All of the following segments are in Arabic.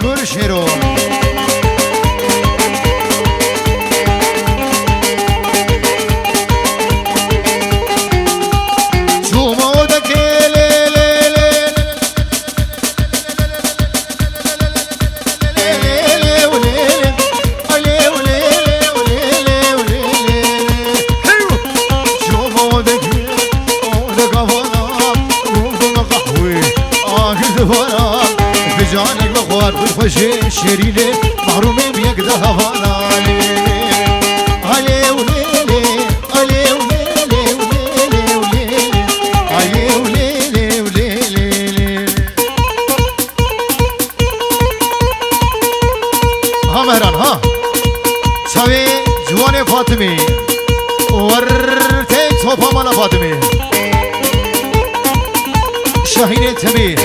گل شیرو خوشی شیرینه محرومه بیک ده هوانا علی ولیلی علی ولیلی ولیلی ولیلی علی ولیلی ولیلی ها مهران ها سوی جوان فاطمی ورته توپا مالا فاطمی شاهین تبی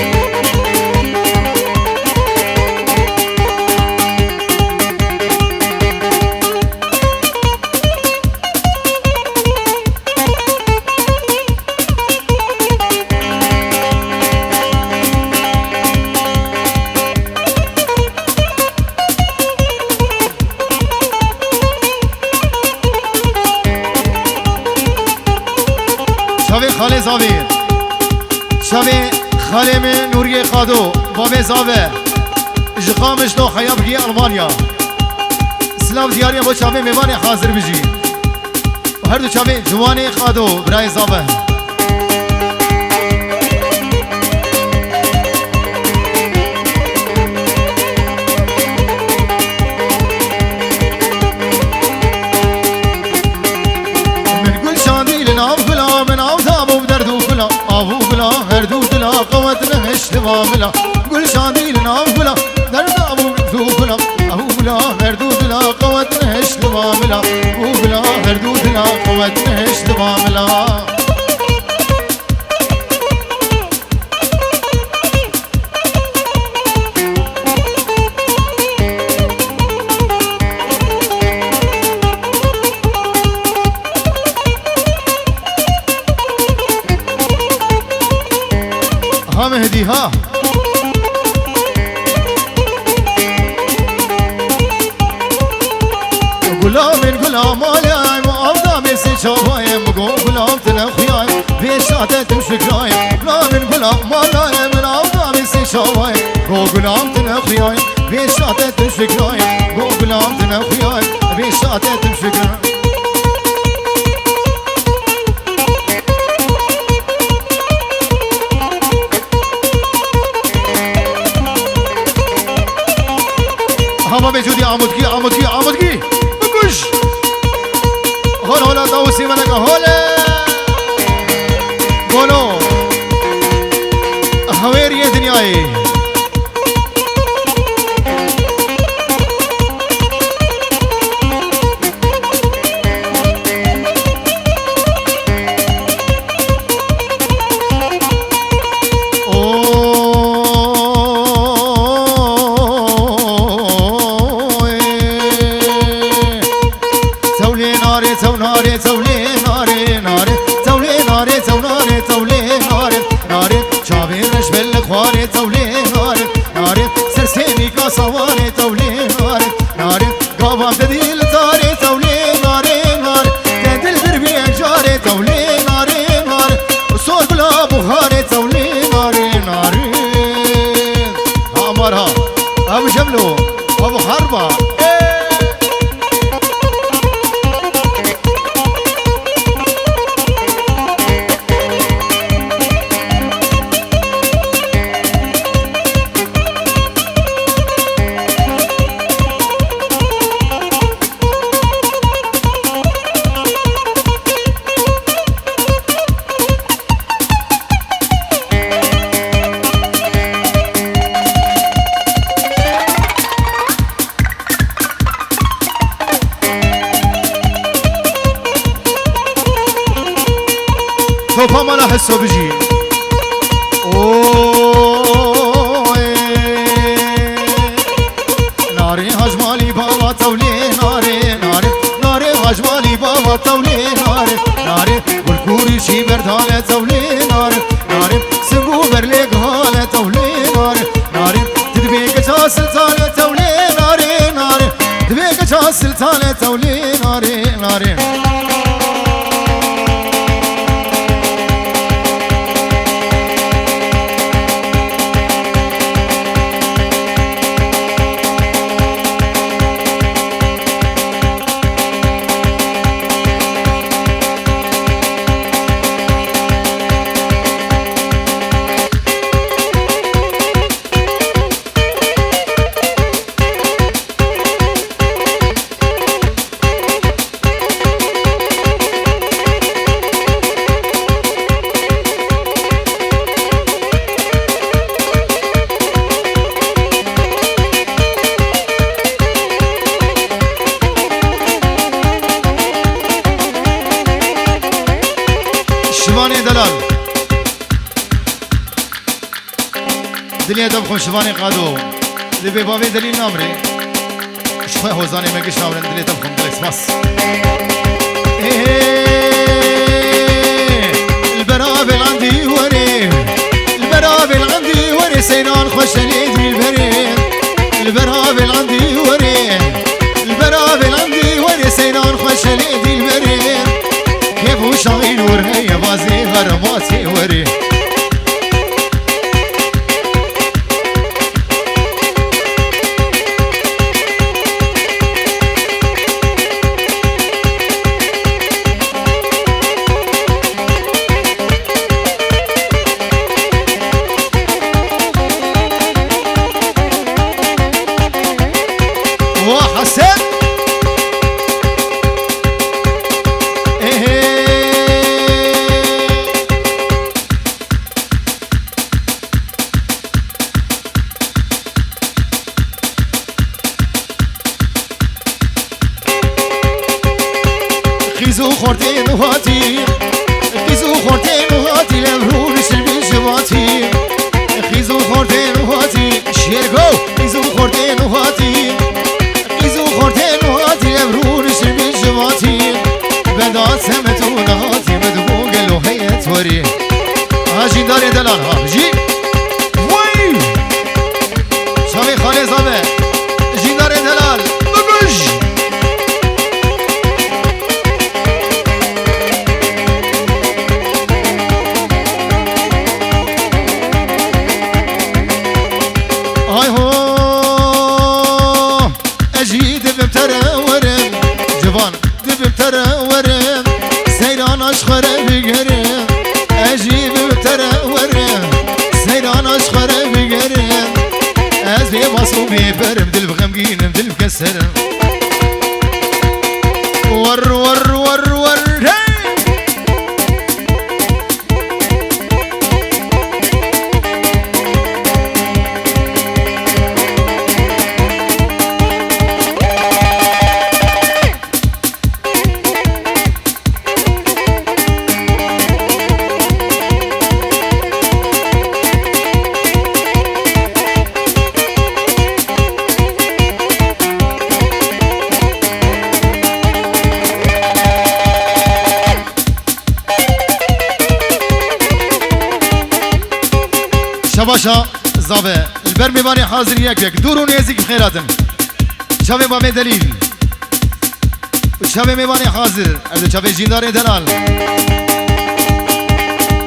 خاله زاویر شوی خاله من نوری قادو بابه زاوه جقامش دو خیاب گی المانیا سلام دیاری با شوی میوان حاضر بجی هر دو شوی جوانی قادو برای زاوه واملا قل شادي لنا ولا درنا ابو ذوقنا ابو بلا هردود لا قوت نهش واملا ابو بلا هردود لا قوت نهش واملا ها مهدي ها غلام غلام عليم وافضل مسي شوايم غلام تنخياي بيشاته تمشكاي غلام غلام عليم من افضل مسي شوايم غلام تنخياي بيشاته تمشكاي غلام تنخياي بيشاته تمشكاي هما بجودي عمودكي عمودكي عمودكي بكش هون هون دوسي منك هولا قولوا هوير يا دنياي صواري تولي نار نار قوام تديل طاري تولي نار نار تدل دربي جاري تولي نار نار صور بلا بخاري تولي نار نار امرها ابو شملو ابو حربه توپا مالا حسو بجی ناری هجمالی بابا تولی ناری ناری ناری هجمالی بابا تولی ناری ناری والکوری شی بردال تولی ناری ناری سنگو برلیگ حال تولی ناری ناری تدبی کجا كجا سلطانة تولي ناري ناري دبي كجا سلطانة تولي ناري ناري شواني دلال دنيا دبخون شواني قادو دبي بابي دليل نامري شوي هوزاني مكش نامري دنيا دبخون دليل سماس البرابل عندي وري البرابل عندي وري سينان خوش ليدي البريد البرابل عندي وري البرابل عندي وري سينان خوش ليدي البريد كيف وشاين ورهي بازي غرماتي وري وحسن خيزو خورتين وهاتي خيزو خورتين وهاتي لمرونش البجواتي خيزو خورتين وهاتي شيرغو خيزو خورتين وهاتي خيزو خورتين وهاتي لمرونش البجواتي بدات سمتون هاتي مدبوق له هي توري هاجي داري دلال هاجي وي شامي خالي زابه جي داري دلال بقش هاي هو اجي دبم ترى ورم جوان دبم ترى ورم سيران اشخر بقرم اجي دبم ترى ورم سيران اشخر بقرم ازبي مصوبي برم دل بغمقين دل بكسر ور ور ور ور هي شباشا زاوه البر میبانی حاضر یک دور و نزدیک بخیراتن شبه با دلیل شبه میبانی حاضر از شبه جیندار دلال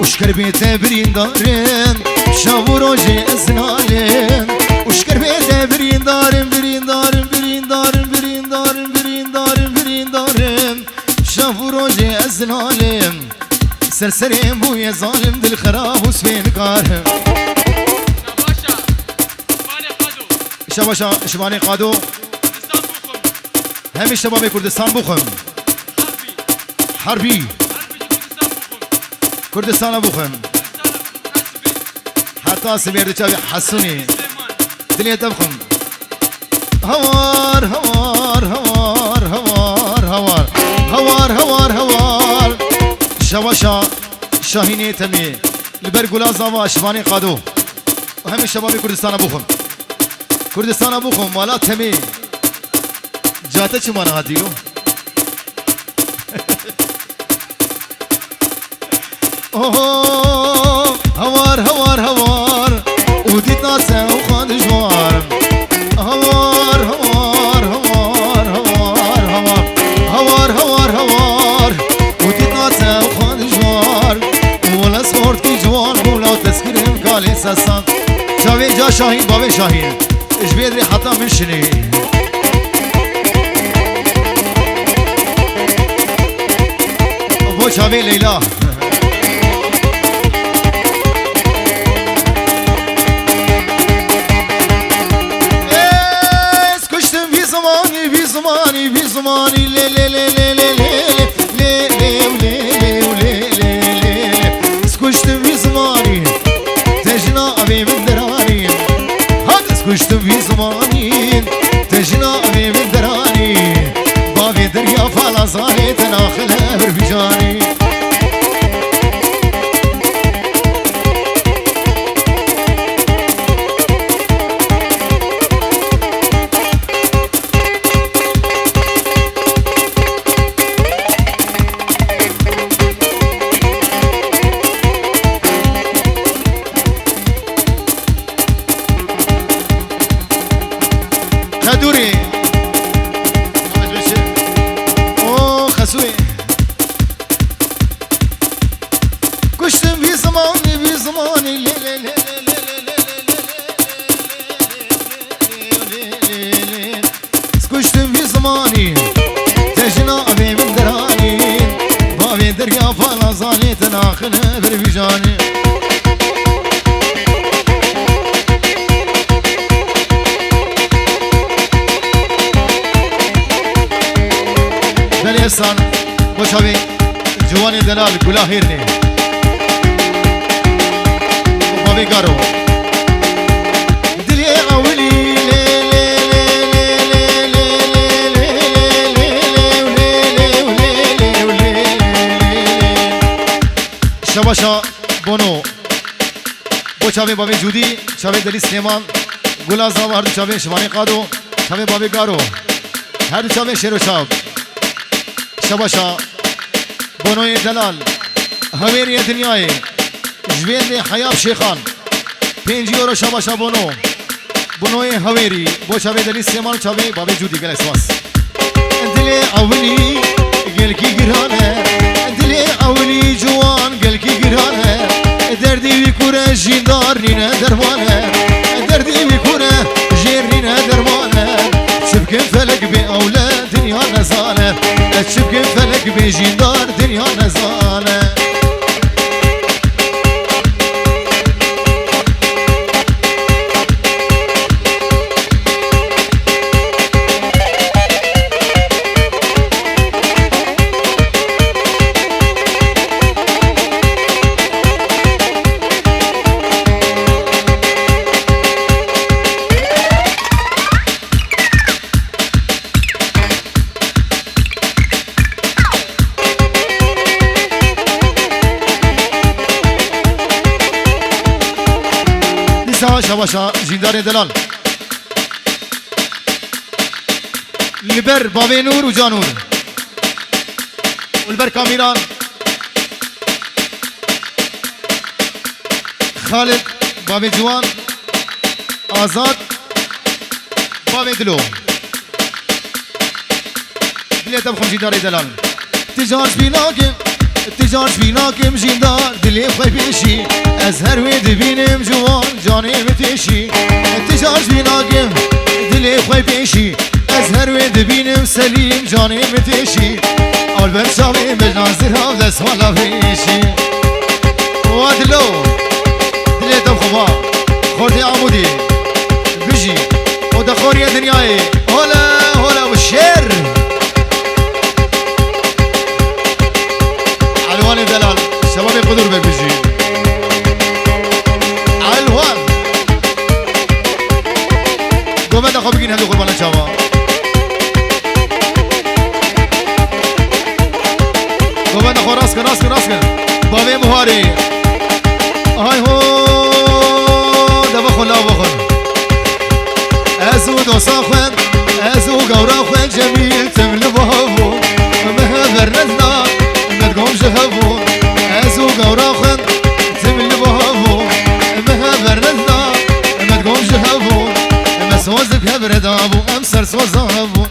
اشکر بیت برین دارن شب و روزی ازنالن اشکر بیت برین دارن برین دارن برین دارن برین دارن برین دارن برین دارن شب و روزی ازنالن سرسریم بوی ظالم دل خراب و سفین کارم شباشا شباني قادو همي شباب كردستان بوخم حربي كردستان بوخم حتى سمير دچاوي حسوني دنيا تبخم هوار هوار هوار هوار هوار هوار هوار هوار شباشا شاهيني تمي البرغولا زاوا شباني قادو وهمي شباب كردستان بوخم كردستان ابوكم ولا تمي جاته چه مانا هاتيو اوه هوار هوار هوار وديت ناسه وخان جوار شاهین بابا شاهین اش بيدري حتى من شني ابو شابي ليلى اسكشتم في زماني في زماني في زماني لي لي لي لي لي لي لي لي لي اسكشتم في زماني تجنا ابي من دراني هات اسكشتم في زماني تجنا ابي من دراني بابي دريا فالا زاني تناخلها بربجاني خدوري اوه خسوي كشتم في زماني في زماني لي لي لي لي كشتم في زماني تجنا ابي من دراني بابي دريا فالا زاني تناخلها بربجاني دليسان بوشابي جواني دلال كلا هيرني وبابي قارو دلي اولي لي لي لي لي لي شباشا بونو بوشابي بابي جودي شابي دلي سليمان گلا زاوار شابي شواني قادو شابي بابي قارو هر شابي شيرو شاب شباشا بونوی دلال هویری دنیای جوین حیاب شیخان 5 یورو شباشا بونوی هویری بو شبه دلی سیمان شبه بابی جودی گل اسواس دلی اولی گل کی گرانه دلی اولی جوان گل کی گرانه دردی وی کوره جیندار نینه درمانه دردی وی کوره جیر نینه درمانه شبکن فلک بی اولاد دنیا نزانه شبكن فلك بجدار دنيا نزانه شباشا جیندار دلال لبر بابی نور و جانور والبر کامیران خالد بابی جوان آزاد بابی دلو دلی تبخم جیندار دلال تجارش بیناکم جیندار دلی خوی پیشی از هر وی دبینم جوان جانی بتیشی تجارش بیناکم دلی خوی پیشی از هر وی دبینم سلیم جانی بتیشی اول بر شامی بجنازر ها دست والا پیشی وادلو دلی تب خوبا خوردی عمودی بجی و دخوری دنیای هولا و شیر علوان دلال شباب قدر ببجي علوان قومت اخو بگین هدو قربان شباب قومت اخو راس کن بابی مهاری آی هو دبخون لا بخون ازو دوسا خون ازو قورا خون جمیل تمل بابو مهبر نزنا ندقوم شهبو ازو قورا خون تمل بابو مهبر نزنا ندقوم شهبو مسوزك هبرد ابو امسر سوزابو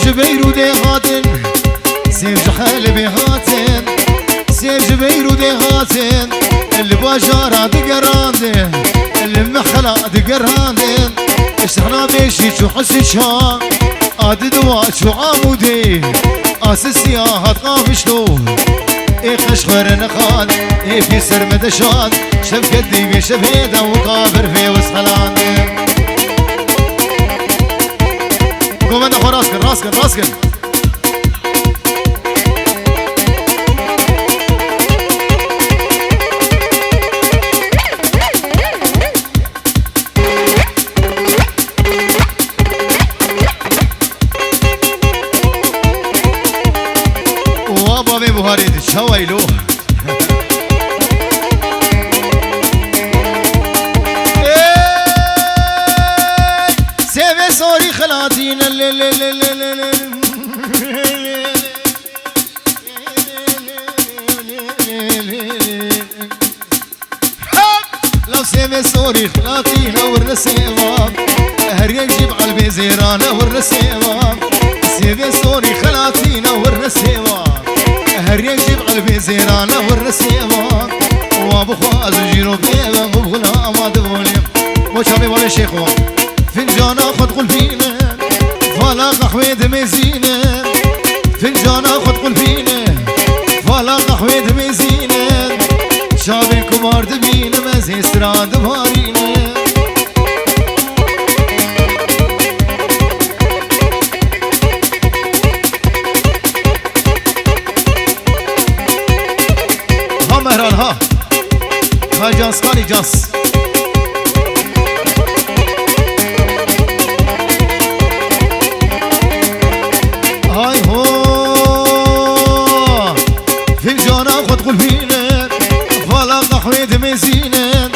جبير وديهاتن سيف جحال بهاتن سيف جبير وديهاتن اللي باجارة دقراندن اللي محلا دقراندن اشتحنا بيشي شو حسي شا عاد دوا شو عامودي اساسي هات شلو اي خشخر نخان اي في سر مدشان شف كدي بشبيدا وقابر في وسخلان قوم انا راسك وابا بي بوهاري شويلو سيفي سوري خلاتين لو سيفي سوري خلاتين ورنا سيفام هريك جيب قلبي زيران ورنا سيفام سيفي سوري خلاتين ورنا سيفام هريك جيب قلبي زيران ورنا سيفام وابو خواز جيرو بيبا مبغلا ما دبولي وشابي ولا شيخوان فنجان خد قلبينا فلا قحوة دميزينا فنجان خد قلبينا فلا قحوة دميزينا شابي كبار دبينا مزي سراد بارينا ها مهران ها جاس خالي جاس هاي هو فنجان خد قلبينا فلا قحوة دميزينا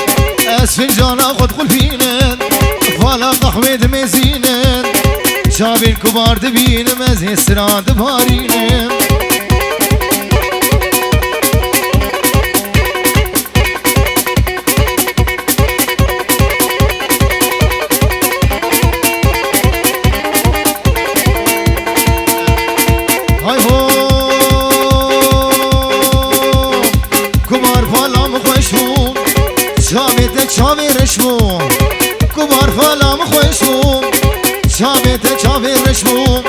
فنجان خد قلبينا فلا قحوة دميزينا شابي الكبار دبينا مزي سراد بارينا چاوی رشمو کبار فالام خوشمو چاویت چاوی رشمو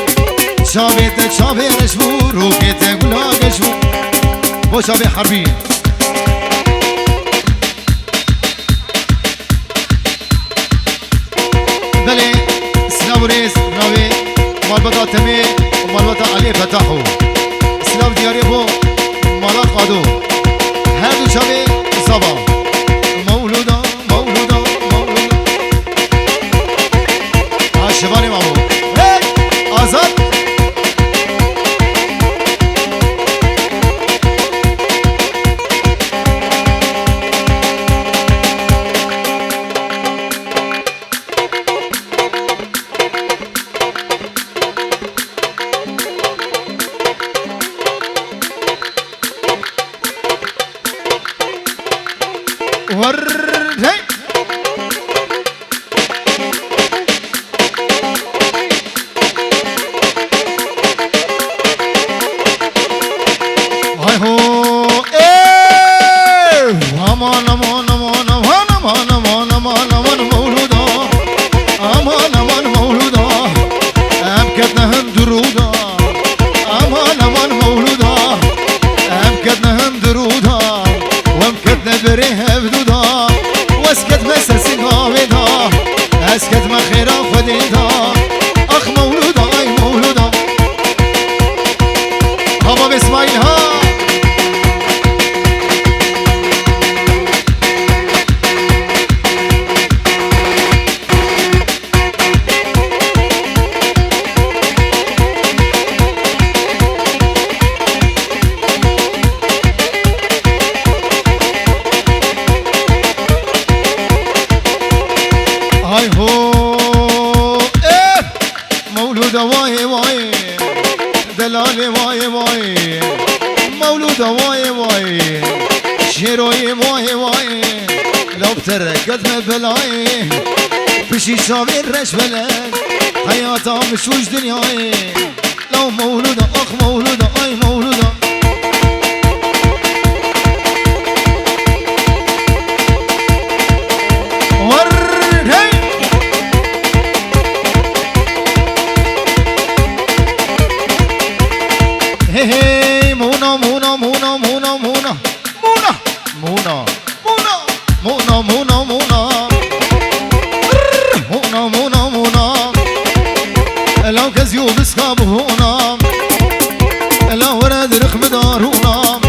چاویت چاوی رشمو روکیت گلاگشمو با چاوی حربی بله سلاو ریز ناوی مالبتا تمی و مالبتا علی فتحو سلاو دیاری بو مالا قادو هر دو چاوی صبا شباني مامو هي آزاد ورد هي اسكت ما خير خديدا اخ مولودا اي مولودا هبا باسماعيل ها هاي هو مولودة واي واي دلالي واي واي مولودة واي واي شيروي واي واي لو بتركت بلاي بشي شامين رش بلد حياتها مشوش دنياي لو مولودة أخ مولودة أي مولودة ورد هي هي مونا مونا مونا مونا مونا مونا مونا مونا مونا مونا مونا مونا مونا لو كزيو بسكاب هونا لو ورد رخم دارونا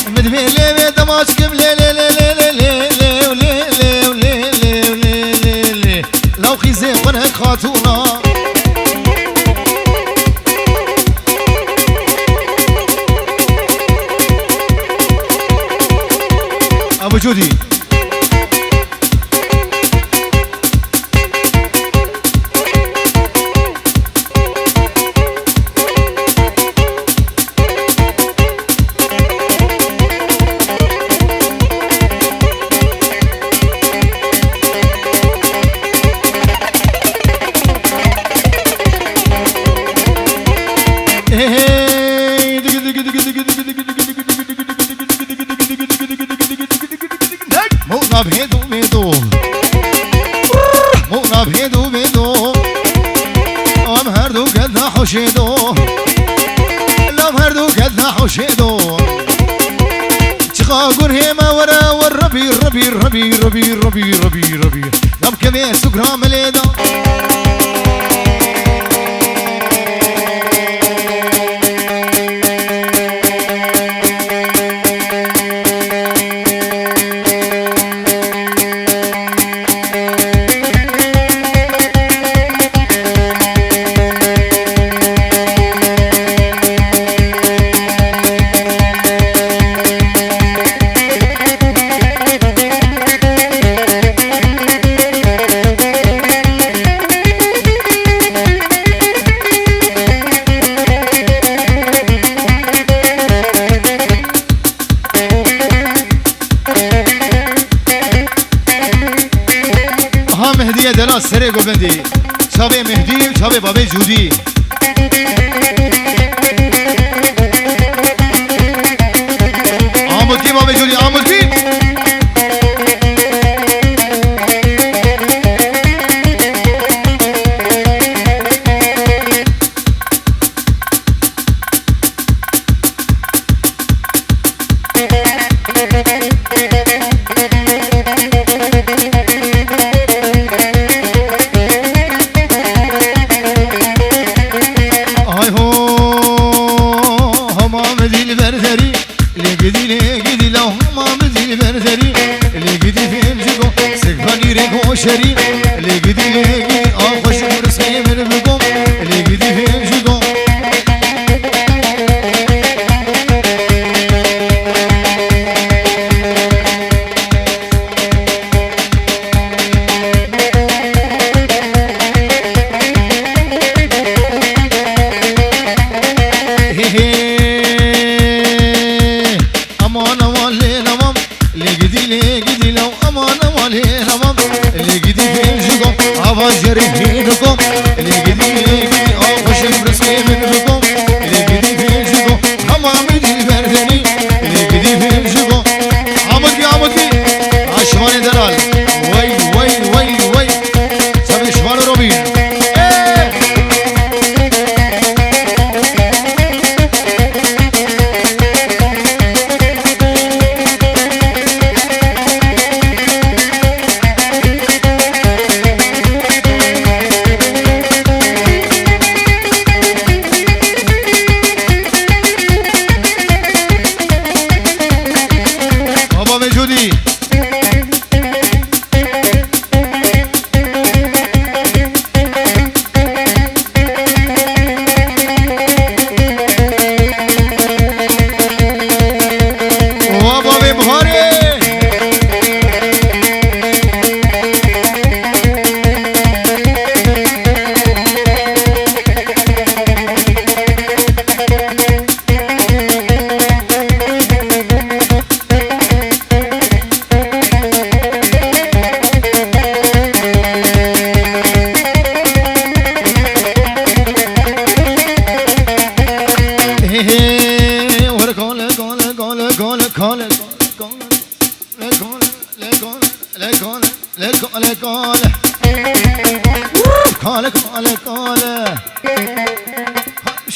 مدمي لي دماشكم لي لي لي لي لي لي لي لي لي لي لي لو خيزي قنك خاتونا ابو جودي مونا بهدو بهدو مونا بهدو بهدو ام هردو قدنا حشيدو لام هردو قدنا حشيدو تخاقر هيما ورا والربي ربي ربي ربي ربي ربي ربي لام كذي سكرا مليدا مهدی دلا سره گوبندی شابه مهدی و شابه بابه جودی آمود کی بابه جودی آمود کی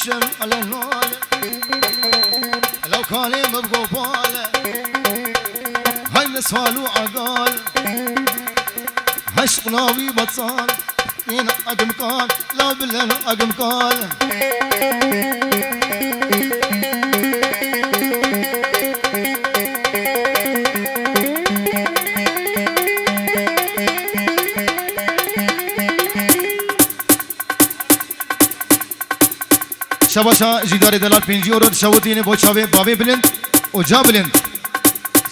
بشم على النار لو كالي مبقوبالة هاي نسوالو عقال عشق ناوي بطال إن أقم قال لا بالله أقم قال شباشا جدار دلال پنجی اور شوتین بو چاوه باوی بلند و جا بلند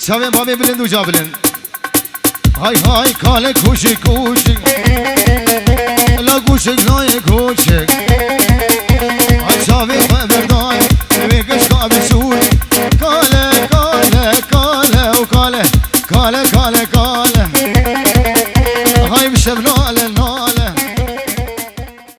چاوه باوی بلند و جا بلند های های کاله کوشی کوشی لا کوشی نای کوشی های چاوه بردای ویگش کابی سور کاله کاله کاله و کاله کاله